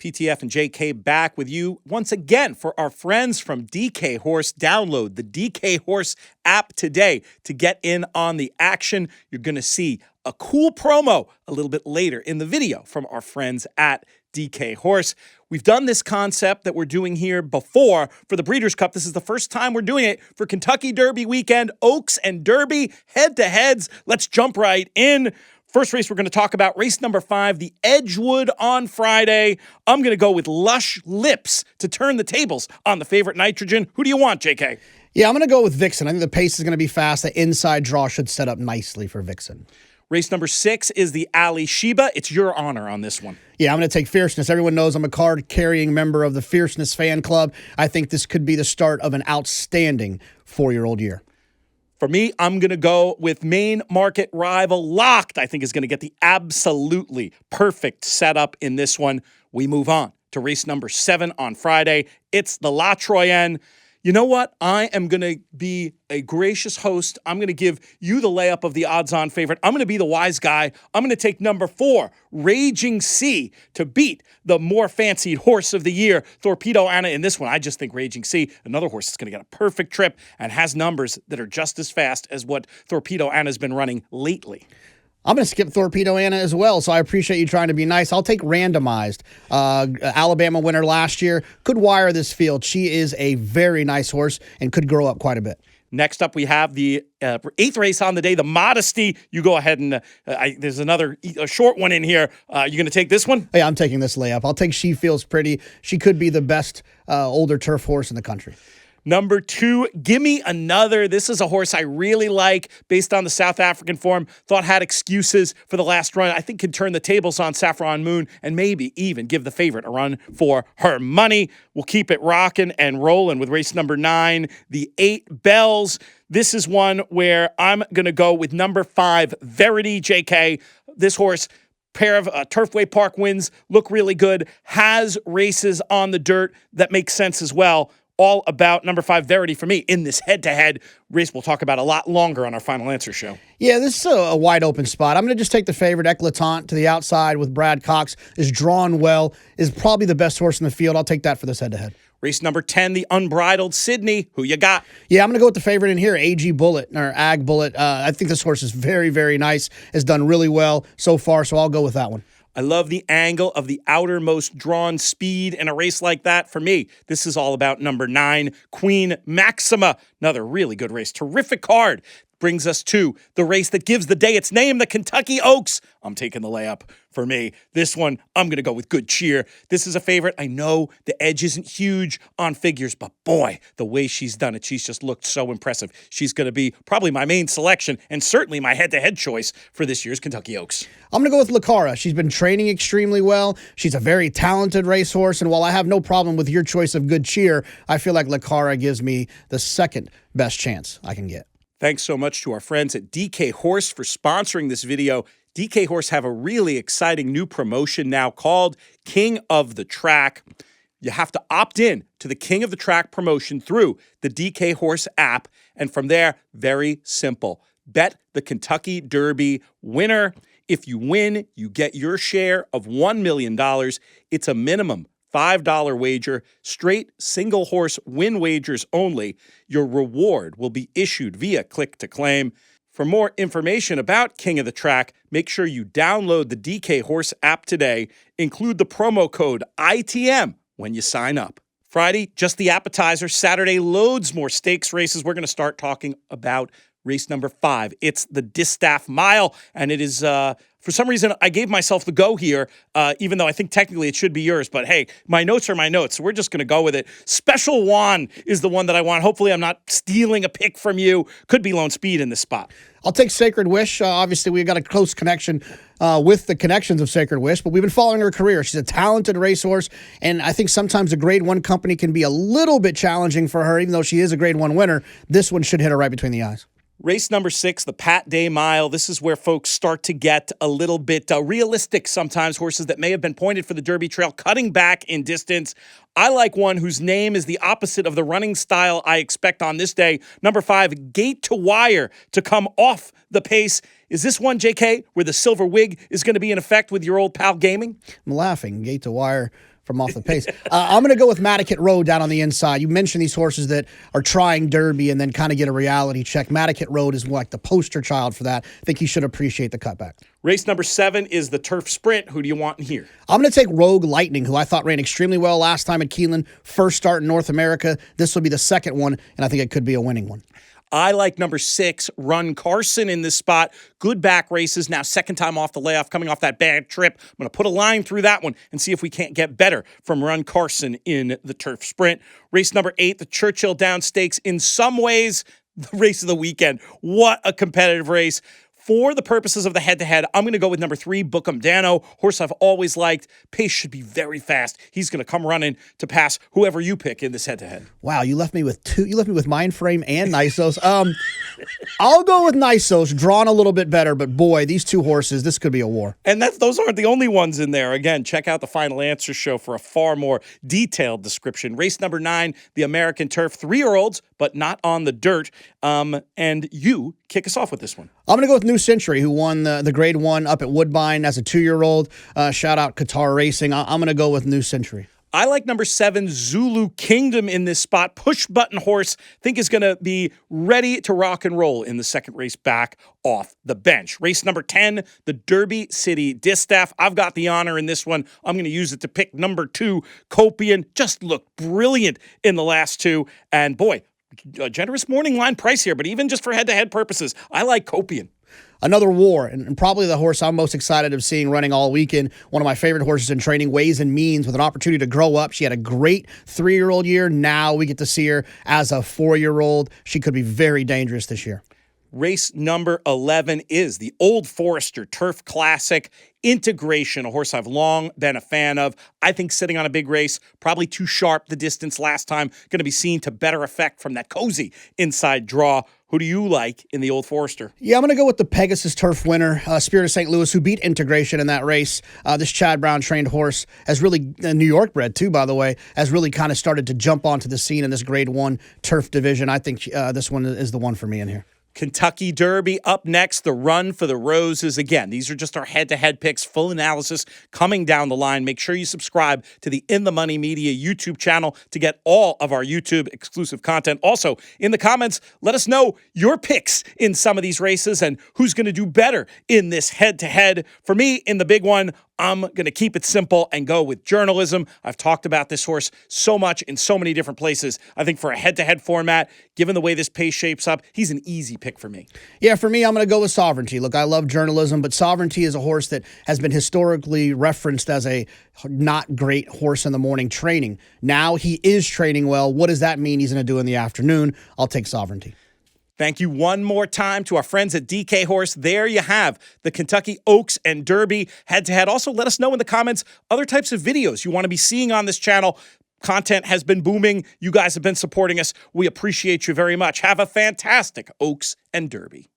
PTF and JK back with you once again for our friends from DK Horse. Download the DK Horse app today to get in on the action. You're going to see a cool promo a little bit later in the video from our friends at DK Horse. We've done this concept that we're doing here before for the Breeders' Cup. This is the first time we're doing it for Kentucky Derby weekend, Oaks and Derby, head-to-heads. Let's jump right in. First race we're going to talk about, race number 5, the Edgewood on Friday. I'm going to go with Lush Lips to turn the tables on the favorite Nitrogen. Who do you want, JK? Yeah, I'm going to go with Vixen. I think the pace is going to be fast. The inside draw should set up nicely for Vixen. Race number 6 is the Alysheba. It's your honor on this one. Yeah, I'm going to take Fierceness. Everyone knows I'm a card-carrying member of the Fierceness fan club. I think this could be the start of an outstanding 4-year-old year. For me, I'm going to go with main market rival Locked. I think is going to get the absolutely perfect setup in this one. We move on to race number 7 on Friday. It's the La Troienne. You know what? I am going to be a gracious host. I'm going to give you the layup of the odds-on favorite. I'm going to be the wise guy. I'm going to take number 4, Raging Sea, to beat the more fancied horse of the year, Thorpedo Anna, in this one. I just think Raging Sea, another horse that's going to get a perfect trip and has numbers that are just as fast as what Thorpedo Anna's been running lately. I'm going to skip Thorpedo Anna as well, so I appreciate you trying to be nice. I'll take Randomized. Alabama winner last year. Could wire this field. She is a very nice horse and could grow up quite a bit. Next up, we have the 8th race on the day, the Modesty. You go ahead and there's another short one in here. You going to take this one? Yeah, I'm taking this layup. I'll take She Feels Pretty. She could be the best older turf horse in the country. Number 2, Gimme Another. This is a horse I really like based on the South African form. Thought had excuses for the last run. I think can turn the tables on Saffron Moon and maybe even give the favorite a run for her money. We'll keep it rocking and rolling with race number 9, the 8 Bells. This is one where I'm going to go with number 5, Verity, JK. This horse, pair of Turfway Park wins, look really good, has races on the dirt that make sense as well. All about number 5, Verity, for me in this head-to-head race we'll talk about a lot longer on our Final Answer show. Yeah, this is a wide-open spot. I'm going to just take the favorite, Eclatant, to the outside with Brad Cox. Is drawn well, is probably the best horse in the field. I'll take that for this head-to-head. Race number 10, the Unbridled Sydney. Who you got? Yeah, I'm going to go with the favorite in here, AG Bullet, or Ag Bullet. I think this horse is very, very nice, has done really well so far, so I'll go with that one. I love the angle of the outermost drawn speed in a race like that. For me, this is all about number 9, Queen Maxima. Another really good race. Terrific card. Brings us to the race that gives the day its name, the Kentucky Oaks. I'm taking the layup for me. This one, I'm going to go with Good Cheer. This is a favorite. I know the edge isn't huge on figures, but boy, the way she's done it, she's just looked so impressive. She's going to be probably my main selection and certainly my head-to-head choice for this year's Kentucky Oaks. I'm going to go with Lucara. She's been training extremely well. She's a very talented racehorse, and while I have no problem with your choice of Good Cheer, I feel like Lucara gives me the second best chance I can get. Thanks so much to our friends at DK Horse for sponsoring this video. DK Horse have a really exciting new promotion now called King of the Track. You have to opt in to the King of the Track promotion through the DK Horse app. And from there, very simple. Bet the Kentucky Derby winner. If you win, you get your share of $1 million. It's a minimum $5 wager, straight single horse win wagers only. Your reward will be issued via click to claim. For more information about King of the Track, make sure you download the DK Horse app today. Include the promo code ITM when you sign up. Friday, just the appetizer. Saturday, loads more stakes races. We're going to start talking about race number 5. It's the Distaff Mile, and it is, for some reason, I gave myself the go here, even though I think technically it should be yours. But hey, my notes are my notes, so we're just going to go with it. Special One is the one that I want. Hopefully I'm not stealing a pick from you. Could be Lone Speed in this spot. I'll take Sacred Wish. Obviously, we've got a close connection with the connections of Sacred Wish, but we've been following her career. She's a talented racehorse, and I think sometimes a Grade 1 company can be a little bit challenging for her, even though she is a Grade 1 winner. This one should hit her right between the eyes. Race number 6, the Pat Day Mile. This is where folks start to get a little bit realistic sometimes. Horses that may have been pointed for the Derby Trail, cutting back in distance. I like one whose name is the opposite of the running style I expect on this day. Number 5, Gate to Wire, to come off the pace. Is this one, JK, where the silver wig is going to be in effect with your old pal Gaming? I'm laughing. Gate to Wire from off the pace. I'm going to go with Matticat Road down on the inside. You mentioned these horses that are trying Derby and then kind of get a reality check. Matticat Road is like the poster child for that. I think he should appreciate the cutback. Race number 7 is the Turf Sprint. Who do you want in here? I'm going to take Rogue Lightning, who I thought ran extremely well last time at Keeneland. First start in North America. This will be the second one, and I think it could be a winning one. I like number 6, Run Carson, in this spot. Good back races. Now, second time off the layoff, coming off that bad trip. I'm going to put a line through that one and see if we can't get better from Run Carson in the Turf Sprint. Race number 8, the Churchill Down Stakes. In some ways, the race of the weekend. What a competitive race. For the purposes of the head-to-head, I'm going to go with number 3, Bookham Dano. Horse I've always liked. Pace should be very fast. He's going to come running to pass whoever you pick in this head-to-head. Wow, you left me with two. You left me with Mindframe and Nysos. I'll go with Nysos, drawn a little bit better, but boy, these two horses, this could be a war. And those aren't the only ones in there. Again, check out the Final Answer show for a far more detailed description. Race number 9, the American Turf. 3-year-olds, but not on the dirt. And you kick us off with this one. I'm going to go with New Century, who won the Grade 1 up at Woodbine as a 2-year-old. Shout out Qatar Racing. I'm going to go with New Century. I like number 7, Zulu Kingdom, in this spot. Push-button horse. Think is going to be ready to rock and roll in the second race back off the bench. Race number 10, the Derby City Distaff. I've got the honor in this one. I'm going to use it to pick number 2, Kopion. Just looked brilliant in the last 2. And boy, a generous morning line price here, but even just for head-to-head purposes, I like Kopion. Another war, and probably the horse I'm most excited of seeing running all weekend. One of my favorite horses in training, Ways and Means, with an opportunity to grow up. She had a great 3-year-old year. Now we get to see her as a 4-year-old. She could be very dangerous this year. Race number 11 is the Old Forester Turf Classic. Integration, a horse I've long been a fan of. I think sitting on a big race, probably too sharp the distance last time. Going to be seen to better effect from that cozy inside draw. Who do you like in the Old Forester? Yeah, I'm going to go with the Pegasus Turf winner, Spirit of St. Louis, who beat Integration in that race. This Chad Brown trained horse has really, New York bred too, by the way, has really kind of started to jump onto the scene in this Grade 1 turf division. I think this one is the one for me in here. Kentucky Derby up next, the Run for the Roses. Again, these are just our head-to-head picks, full analysis coming down the line. Make sure you subscribe to the In the Money Media YouTube channel to get all of our YouTube exclusive content. Also, in the comments, let us know your picks in some of these races and who's going to do better in this head-to-head. For me, in the big one, I'm going to keep it simple and go with journalism. I've talked about this horse so much in so many different places. I think for a head-to-head format, given the way this pace shapes up, he's an easy pick for me. Yeah, for me, I'm going to go with Sovereignty. Look, I love journalism, but Sovereignty is a horse that has been historically referenced as a not great horse in the morning training. Now he is training well. What does that mean he's going to do in the afternoon? I'll take Sovereignty. Thank you one more time to our friends at DK Horse. There you have the Kentucky Oaks and Derby head-to-head. Also, let us know in the comments other types of videos you want to be seeing on this channel. Content has been booming. You guys have been supporting us. We appreciate you very much. Have a fantastic Oaks and Derby.